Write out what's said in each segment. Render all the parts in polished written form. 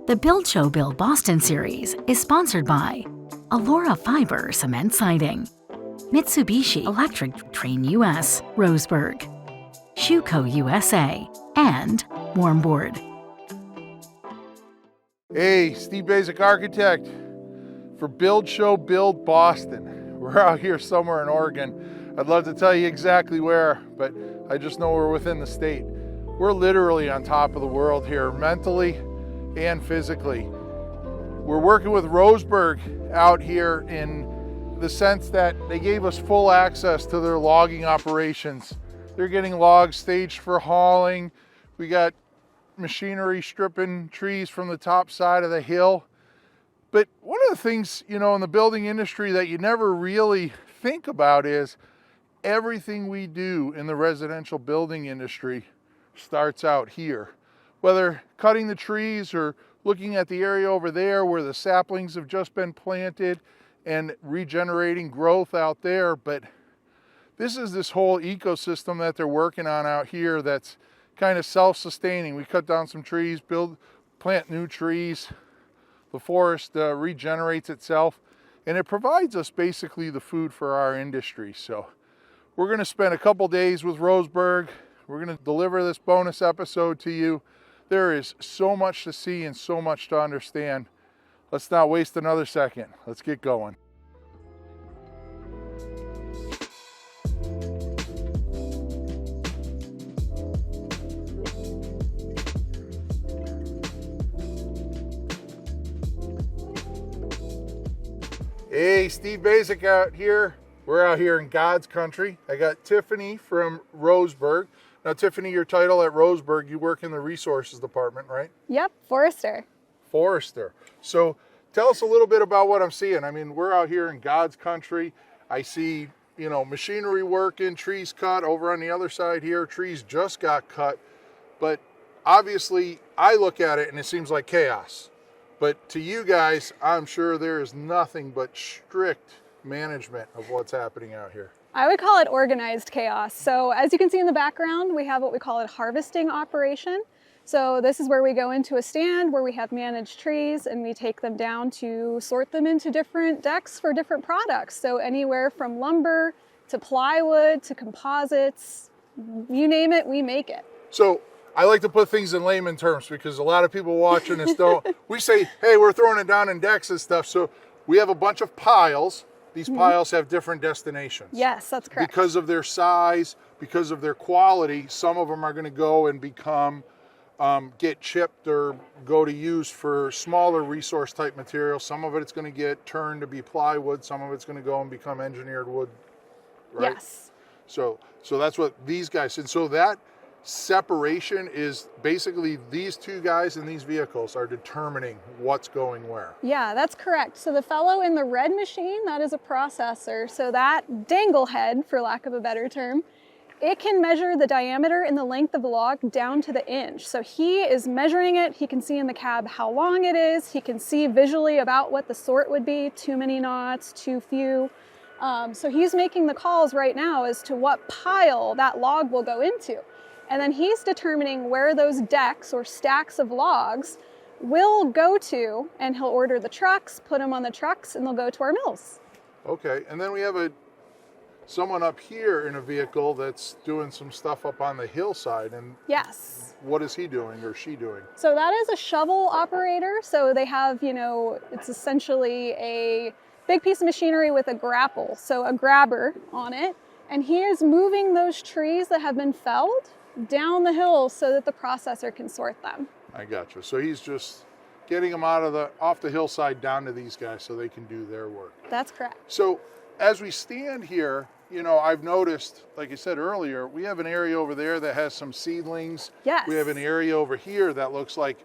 The Build Show Build Boston series is sponsored by Allura Fiber Cement Siding, Mitsubishi Electric Train US, Roseburg, Schuco USA, and Warmboard. Hey, Steve Basic Architect for Build Show Build Boston. We're out here somewhere in Oregon. I'd love to tell you exactly where, but I just know we're within the state. We're literally on top of the world here, mentally and physically. We're working with Roseburg out here in the sense that they gave us full access to their logging operations. They're getting logs staged for hauling. We got machinery stripping trees from the top side of the hill. But one of the things, in the building industry that you never really think about is everything we do in the residential building industry starts out here. Whether cutting the trees or looking at the area over there where the saplings have just been planted and regenerating growth out there. But this is this whole ecosystem that they're working on out here that's kind of self-sustaining. We cut down some trees, plant new trees. The forest regenerates itself, and it provides us basically the food for our industry. So we're going to spend a couple days with Roseburg. We're going to deliver this bonus episode to you. There is so much to see and so much to understand. Let's not waste another second. Let's get going. Hey, Steve Basic out here. We're out here in God's country. I got Tiffany from Roseburg. Now, Tiffany, your title at Roseburg, you work in the resources department, right? Yep, Forester. Forester. So tell us a little bit about what I'm seeing. I mean, we're out here in God's country. I see, machinery working, trees cut. Over on the other side here, trees just got cut. But obviously, I look at it and it seems like chaos. But to you guys, I'm sure there is nothing but strict management of what's happening out here. I would call it organized chaos. So as you can see in the background, we have what we call a harvesting operation. So this is where we go into a stand where we have managed trees and we take them down to sort them into different decks for different products. So anywhere from lumber to plywood to composites, you name it, we make it. So I like to put things in layman terms because a lot of people watching this don't. We say, hey, we're throwing it down in decks and stuff. So we have a bunch of piles. These piles have different destinations. Yes, that's correct. Because of their size, because of their quality, some of them are going to go and become, get chipped or go to use for smaller resource type material. Some of it's going to get turned to be plywood. Some of it's going to go and become engineered wood, right? Yes. So that's what these guys, and so that separation is basically these two guys in these vehicles are determining what's going where. Yeah, that's correct. So the fellow in the red machine, that is a processor. So that dangle head, for lack of a better term, it can measure the diameter and the length of the log down to the inch. So he is measuring it. He can see in the cab how long it is. He can see visually about what the sort would be, too many knots, too few. So he's making the calls right now as to what pile that log will go into. And then he's determining where those decks or stacks of logs will go to, and he'll order the trucks, put them on the trucks, and they'll go to our mills. Okay, and then we have someone up here in a vehicle that's doing some stuff up on the hillside. And yes. What is he doing or she doing? So that is a shovel operator. So they have, it's essentially a big piece of machinery with a grapple, so a grabber on it. And he is moving those trees that have been felled down the hill so that the processor can sort them. I got you. So he's just getting them off the hillside down to these guys so they can do their work. That's correct. So as we stand here, I've noticed, like I said earlier, we have an area over there that has some seedlings. Yes. We have an area over here that looks like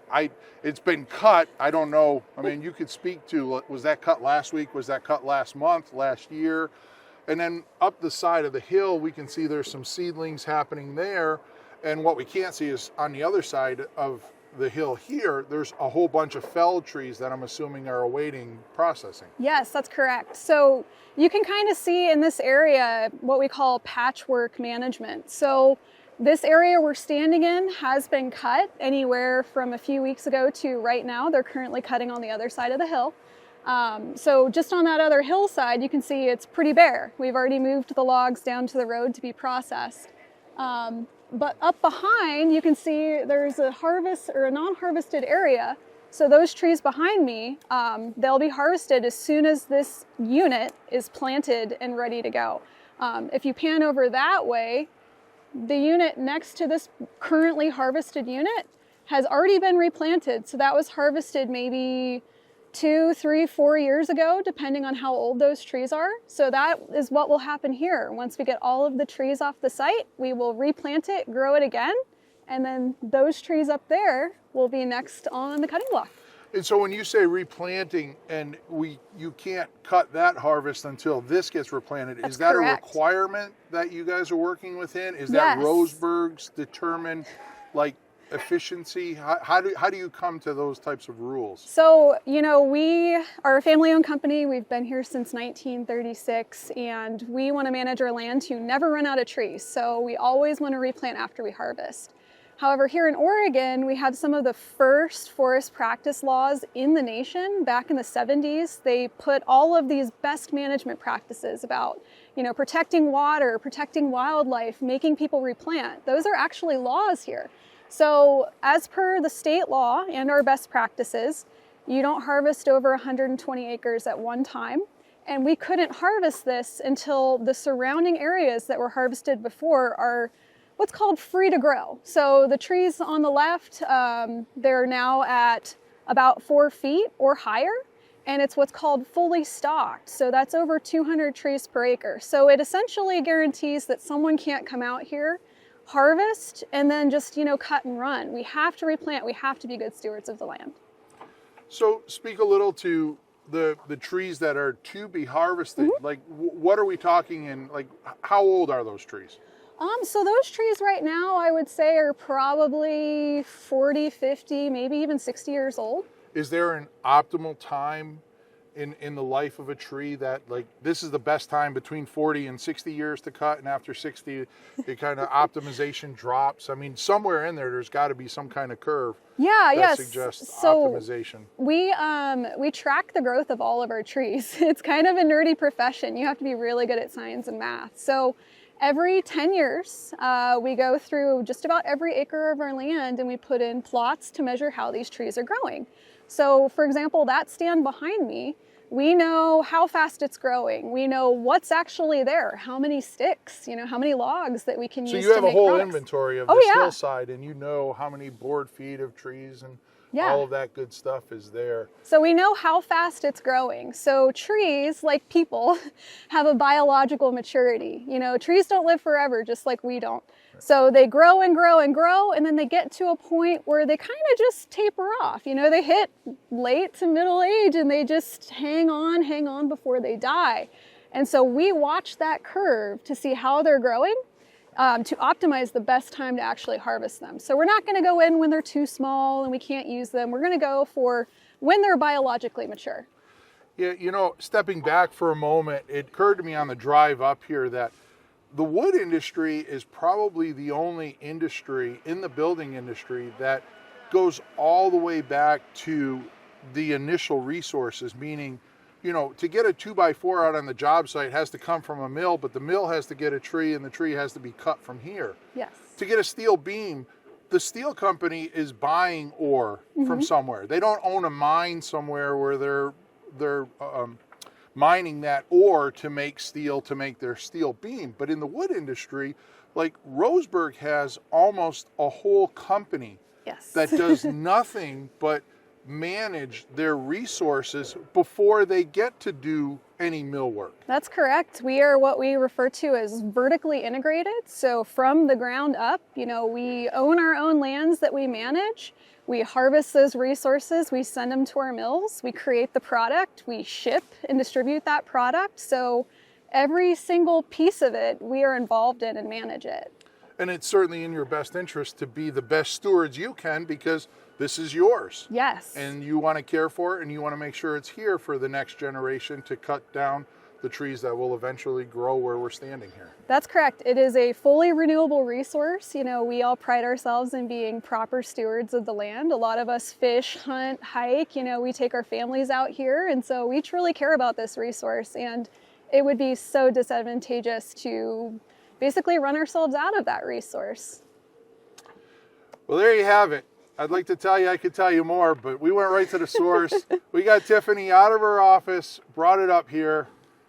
it's been cut. I don't know. I mean, you could speak to, was that cut last week? Was that cut last month, last year? And then up the side of the hill, we can see there's some seedlings happening there. And what we can't see is on the other side of the hill here, there's a whole bunch of felled trees that I'm assuming are awaiting processing. Yes, that's correct. So you can kind of see in this area what we call patchwork management. So This area we're standing in has been cut anywhere from a few weeks ago to right now. They're currently cutting on the other side of the hill. So just on that other hillside, you can see it's pretty bare. We've already moved the logs down to the road to be processed. But up behind, you can see there's a harvest or a non-harvested area. So those trees behind me, they'll be harvested as soon as this unit is planted and ready to go. If you pan over that way, the unit next to this currently harvested unit has already been replanted. So that was harvested maybe 2, 3, 4 years ago, depending on how old those trees are. So that is what will happen here. Once we get all of the trees off the site, we will replant it, grow it again, and then those trees up there will be next on the cutting block. And so when you say replanting and you can't cut that harvest until this gets replanted, That's is that correct. a requirement that you guys are working within? Is Yes. that Roseburg's determined like efficiency? How do you come to those types of rules? So, you know, we are a family-owned company. We've been here since 1936, and we want to manage our land to never run out of trees. So we always want to replant after we harvest. However, here in Oregon, we have some of the first forest practice laws in the nation. Back in the 70s, they put all of these best management practices about, you know, protecting water, protecting wildlife, making people replant. Those are actually laws here. So as per the state law and our best practices, you don't harvest over 120 acres at one time. And we couldn't harvest this until the surrounding areas that were harvested before are what's called free to grow. So the trees on the left, they're now at about 4 feet or higher, and it's what's called fully stocked. So that's over 200 trees per acre. So it essentially guarantees that someone can't come out here, harvest, and then just, you know, cut and run. We have to replant, we have to be good stewards of the land. So speak a little to the trees that are to be harvested. Like what are we talking in, like how old are those trees? So those trees right now, I would say, are probably 40, 50, maybe even 60 years old. Is there an optimal time in the life of a tree that, like, this is the best time between 40 and 60 years to cut, and after 60, it kind of optimization drops? I mean, somewhere in there's got to be some kind of curve that suggests optimization. We track the growth of all of our trees. It's kind of a nerdy profession. You have to be really good at science and math. So every 10 years, we go through just about every acre of our land and we put in plots to measure how these trees are growing. So for example, that stand behind me, we know how fast it's growing. We know what's actually there, how many sticks, you know, how many logs that we can use to make So you have a whole products. inventory of this hillside, and you know how many board feet of trees and all of that good stuff is there. So we know how fast it's growing. So trees, like people, have a biological maturity. You know, trees don't live forever, just like we don't. So they grow and grow and grow, and then they get to a point where they kind of just taper off. You know, they hit late to middle age and they just hang on before they die. And so we watch that curve to see how they're growing, to optimize the best time to actually harvest them. So we're not going to go in when they're too small and we can't use them. We're going to go for when they're biologically mature. Yeah, you know, stepping back for a moment, it occurred to me on the drive up here that the wood industry is probably the only industry in the building industry that goes all the way back to the initial resources, meaning, you know, to get a 2x4 out on the job site has to come from a mill, but the mill has to get a tree and the tree has to be cut from here. Yes. To get a steel beam, the steel company is buying ore from somewhere. They don't own a mine somewhere where they're mining that ore to make steel, to make their steel beam. But in the wood industry, like Roseburg has almost a whole company that does nothing but manage their resources before they get to do any mill work. That's correct. We are what we refer to as vertically integrated. So from the ground up, you know, we own our own lands that we manage. We harvest those resources, we send them to our mills, we create the product, we ship and distribute that product. So every single piece of it, we are involved in and manage it. And it's certainly in your best interest to be the best stewards you can, because this is yours. Yes. And you want to care for it, and you want to make sure it's here for the next generation to cut down the trees that will eventually grow where we're standing here. That's correct. It is a fully renewable resource. You know, we all pride ourselves in being proper stewards of the land. A lot of us fish, hunt, hike, you know, we take our families out here, and so we truly care about this resource, and it would be so disadvantageous to basically run ourselves out of that resource. Well, there you have it. I'd like to tell you, I could tell you more, but we went right to the source. We got Tiffany out of her office, brought it up here.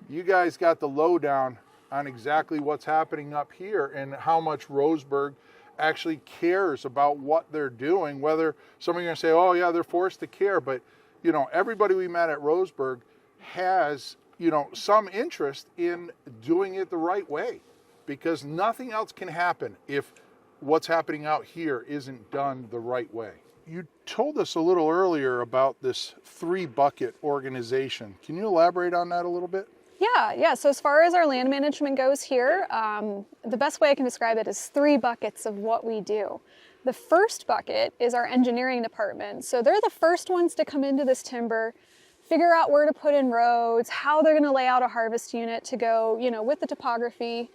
You guys got the lowdown on exactly what's happening up here and how much Roseburg actually cares about what they're doing. Whether some of you are going to say, oh yeah, they're forced to care, but you know, everybody we met at Roseburg has, you know, some interest in doing it the right way, because nothing else can happen if what's happening out here isn't done the right way. You told us a little earlier about this 3-bucket organization. Can you elaborate on that a little bit? Yeah. So as far as our land management goes here, the best way I can describe it is 3 buckets of what we do. The first bucket is our engineering department. So they're the first ones to come into this timber, figure out where to put in roads, how they're going to lay out a harvest unit to go, you know, with the topography,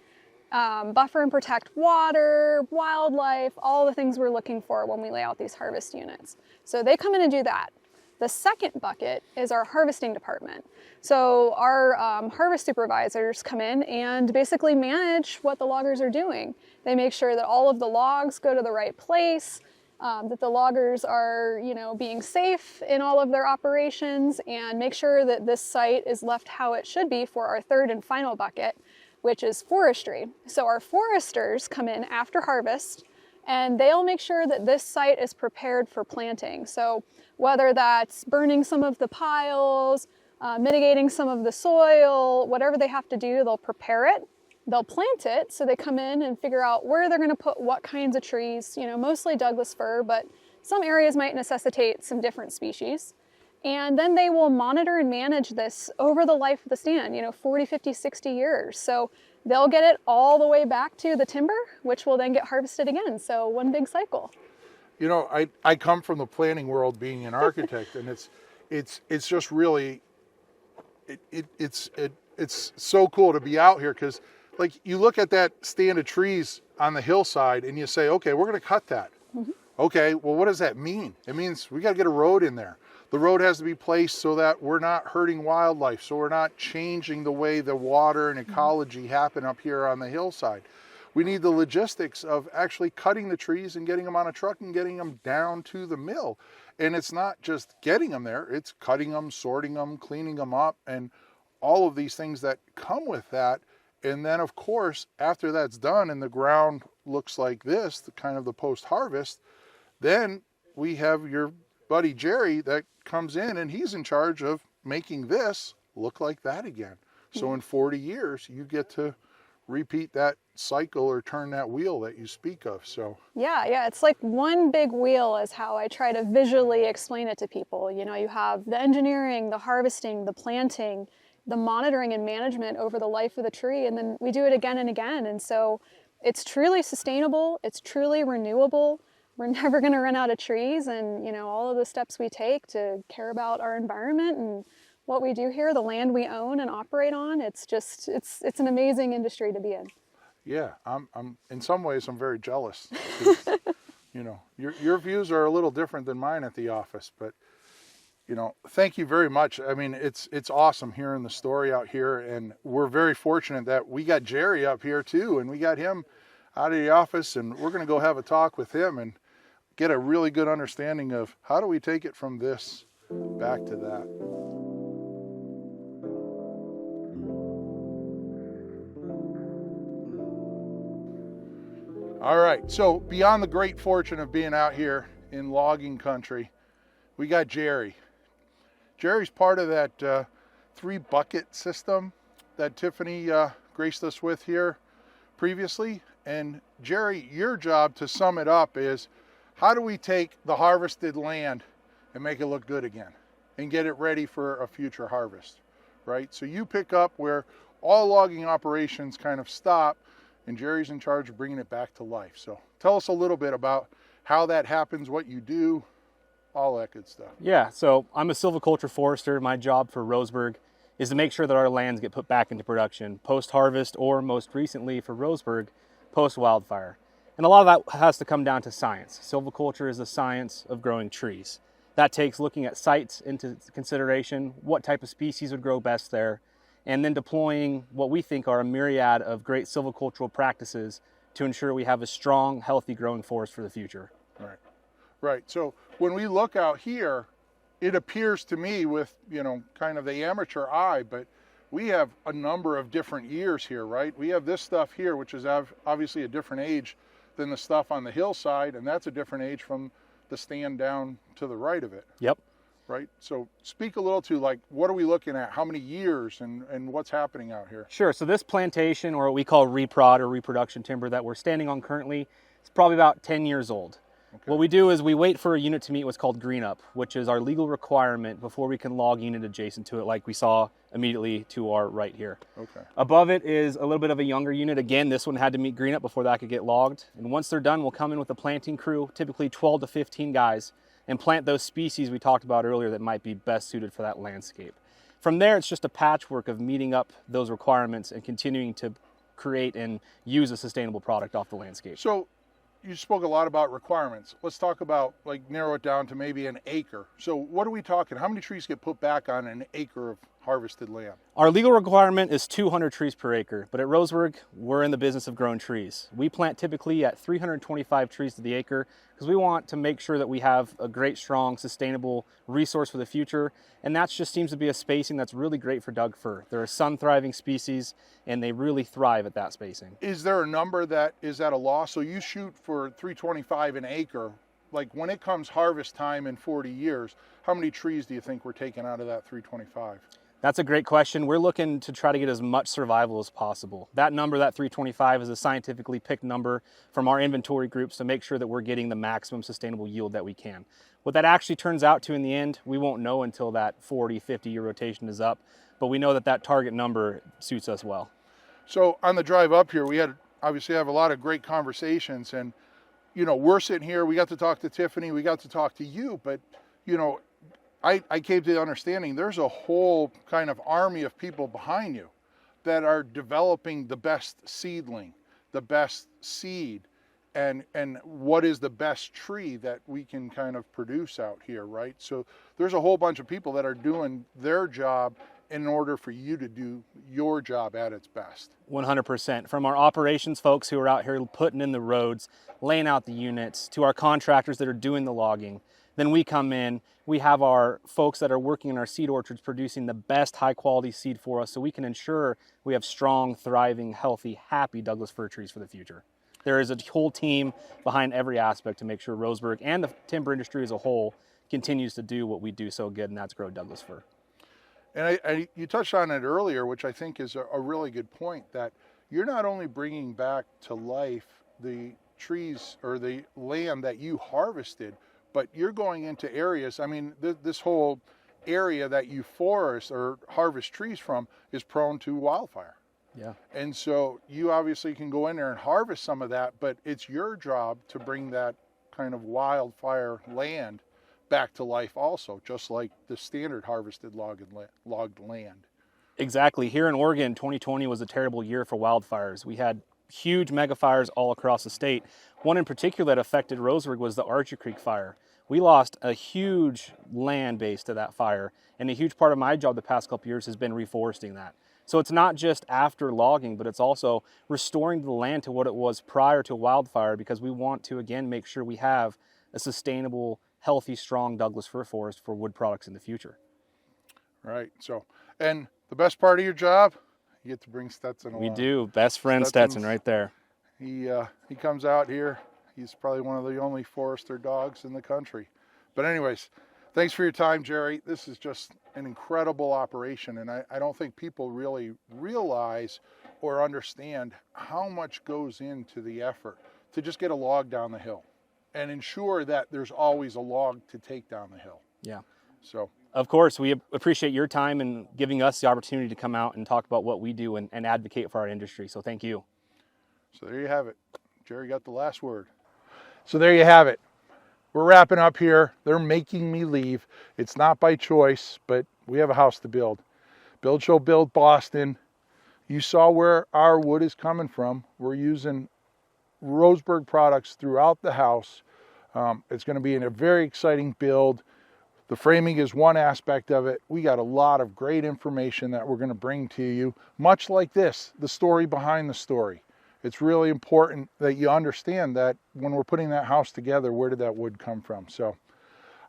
buffer and protect water, wildlife, all the things we're looking for when we lay out these harvest units. So they come in and do that. The second bucket is our harvesting department. So our harvest supervisors come in and basically manage what the loggers are doing. They make sure that all of the logs go to the right place, that the loggers are, you know, being safe in all of their operations, and make sure that this site is left how it should be for our third and final bucket, which is forestry. So our foresters come in after harvest, and they'll make sure that this site is prepared for planting. So whether that's burning some of the piles, mitigating some of the soil, whatever they have to do, they'll prepare it, they'll plant it. So they come in and figure out where they're gonna put what kinds of trees, you know, mostly Douglas fir, but some areas might necessitate some different species. And then they will monitor and manage this over the life of the stand, you know, 40, 50, 60 years. So they'll get it all the way back to the timber, which will then get harvested again. So one big cycle. You know, I come from the planning world, being an architect, and it's just really, it's so cool to be out here, because like you look at that stand of trees on the hillside and you say, okay, we're going to cut that. Mm-hmm. Okay, well, what does that mean? It means we got to get a road in there. The road has to be placed so that we're not hurting wildlife, so we're not changing the way the water and ecology happen up here on the hillside. We need the logistics of actually cutting the trees and getting them on a truck and getting them down to the mill. And it's not just getting them there, it's cutting them, sorting them, cleaning them up, and all of these things that come with that. And then of course, after that's done and the ground looks like this, the kind of the post-harvest, then we have your buddy Jerry that comes in and he's in charge of making this look like that again. So in 40 years, you get to repeat that cycle or turn that wheel that you speak of. So yeah, it's like one big wheel is how I try to visually explain it to people. You know, you have the engineering, the harvesting, the planting, the monitoring and management over the life of the tree, and then we do it again and again. And so it's truly sustainable, it's truly renewable. We're never going to run out of trees, and you know, all of the steps we take to care about our environment and what we do here, the land we own and operate on, it's just, it's an amazing industry to be in. Yeah, I'm in some ways I'm very jealous. 'Cause, you know, your views are a little different than mine at the office, but you know, thank you very much. I mean, it's awesome hearing the story out here, and we're very fortunate that we got Jerry up here too, and we got him out of the office, and we're going to go have a talk with him and get a really good understanding of how do we take it from this back to that. All right, so beyond the great fortune of being out here in logging country, we got Jerry. Jerry's part of that 3-bucket system that Tiffany graced us with here previously. And Jerry, your job, to sum it up, is how do we take the harvested land and make it look good again and get it ready for a future harvest, right? So you pick up where all logging operations kind of stop, and Jerry's in charge of bringing it back to life. So tell us a little bit about how that happens, what you do, all that good stuff. Yeah, so I'm a silviculture forester. My job for Roseburg is to make sure that our lands get put back into production post-harvest, or most recently for Roseburg, post-wildfire. And a lot of that has to come down to science. Silviculture is the science of growing trees. That takes looking at sites into consideration, what type of species would grow best there, and then deploying what we think are a myriad of great silvicultural practices to ensure we have a strong, healthy growing forest for the future. Right. Right. So when we look out here, it appears to me with, kind of the amateur eye, but we have a number of different years here, right? We have this stuff here, which is obviously a different age than the stuff on the hillside, and that's a different age from the stand down to the right of it. Yep. Right? So speak a little to, like, what are we looking at? How many years and what's happening out here? Sure. So this plantation, or what we call reprod or reproduction timber that we're standing on currently, is probably about 10 years old. Okay. What we do is we wait for a unit to meet what's called green up, which is our legal requirement before we can log unit adjacent to it, like we saw immediately to our right here. Okay. Above it is a little bit of a younger unit. Again, this one had to meet green up before that could get logged. And once they're done, we'll come in with a planting crew, typically 12 to 15 guys, and plant those species we talked about earlier that might be best suited for that landscape. From there, it's just a patchwork of meeting up those requirements and continuing to create and use a sustainable product off the landscape. So you spoke a lot about requirements. Let's talk about, like, narrow it down to maybe an acre. So what are we talking? How many trees get put back on an acre of harvested land? Our legal requirement is 200 trees per acre, but at Roseburg, we're in the business of growing trees. We plant typically at 325 trees to the acre because we want to make sure that we have a great, strong, sustainable resource for the future. And that just seems to be a spacing that's really great for Doug fir. They're a sun-thriving species, and they really thrive at that spacing. Is there a number that is at a loss? So you shoot for 325 an acre. Like, when it comes harvest time in 40 years, how many trees do you think we're taking out of that 325? That's a great question. We're looking to try to get as much survival as possible. That number, that 325, is a scientifically picked number from our inventory groups to make sure that we're getting the maximum sustainable yield that we can. What that actually turns out to in the end, we won't know until that 40, 50-year rotation is up, but we know that that target number suits us well. So on the drive up here, we had obviously have a lot of great conversations, and, we're sitting here, we got to talk to Tiffany, we got to talk to you, but, I came to the understanding there's a whole kind of army of people behind you that are developing the best seedling, the best seed, and what is the best tree that we can kind of produce out here, right? So there's a whole bunch of people that are doing their job in order for you to do your job at its best. 100%. From our operations folks who are out here putting in the roads, laying out the units, to our contractors that are doing the logging. Then we come in, we have our folks that are working in our seed orchards producing the best high quality seed for us so we can ensure we have strong, thriving, healthy, happy Douglas fir trees for the future. There is a whole team behind every aspect to make sure Roseburg and the timber industry as a whole continues to do what we do so good, and that's grow Douglas fir. And you touched on it earlier, which I think is a really good point, that you're not only bringing back to life the trees or the land that you harvested, but you're going into areas, I mean, this whole area that you forest or harvest trees from is prone to wildfire. Yeah. And so you obviously can go in there and harvest some of that, but it's your job to bring that kind of wildfire land back to life also, just like the standard harvested logged land. Exactly. Here in Oregon, 2020 was a terrible year for wildfires. We had huge mega fires all across the state. One in particular that affected Roseburg was the Archer Creek fire. We lost a huge land base to that fire, and a huge part of my job the past couple years has been reforesting that. So it's not just after logging, but it's also restoring the land to what it was prior to wildfire, because we want to, again, make sure we have a sustainable, healthy, strong Douglas fir forest for wood products in the future. Right. So, and the best part of your job, you get to bring Stetson along. We do. Best friend Stetson right there. He comes out here. He's probably one of the only forester dogs in the country. But anyways, thanks for your time, Jerry. This is just an incredible operation, and I don't think people really realize or understand how much goes into the effort to just get a log down the hill and ensure that there's always a log to take down the hill. Yeah. So, of course, we appreciate your time and giving us the opportunity to come out and talk about what we do and advocate for our industry. So thank you. So there you have it. Jerry got the last word. So there you have it. We're wrapping up here. They're making me leave. It's not by choice, but we have a house to build. Build Show Build Boston. You saw where our wood is coming from. We're using Roseburg products throughout the house. It's going to be in a very exciting build. The framing is one aspect of it. We got a lot of great information that we're going to bring to you, much like this, the story behind the story. It's really important that you understand that when we're putting that house together, where did that wood come from? So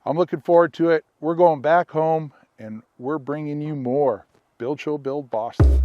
I'm looking forward to it. We're going back home and we're bringing you more Build Show Build Boston.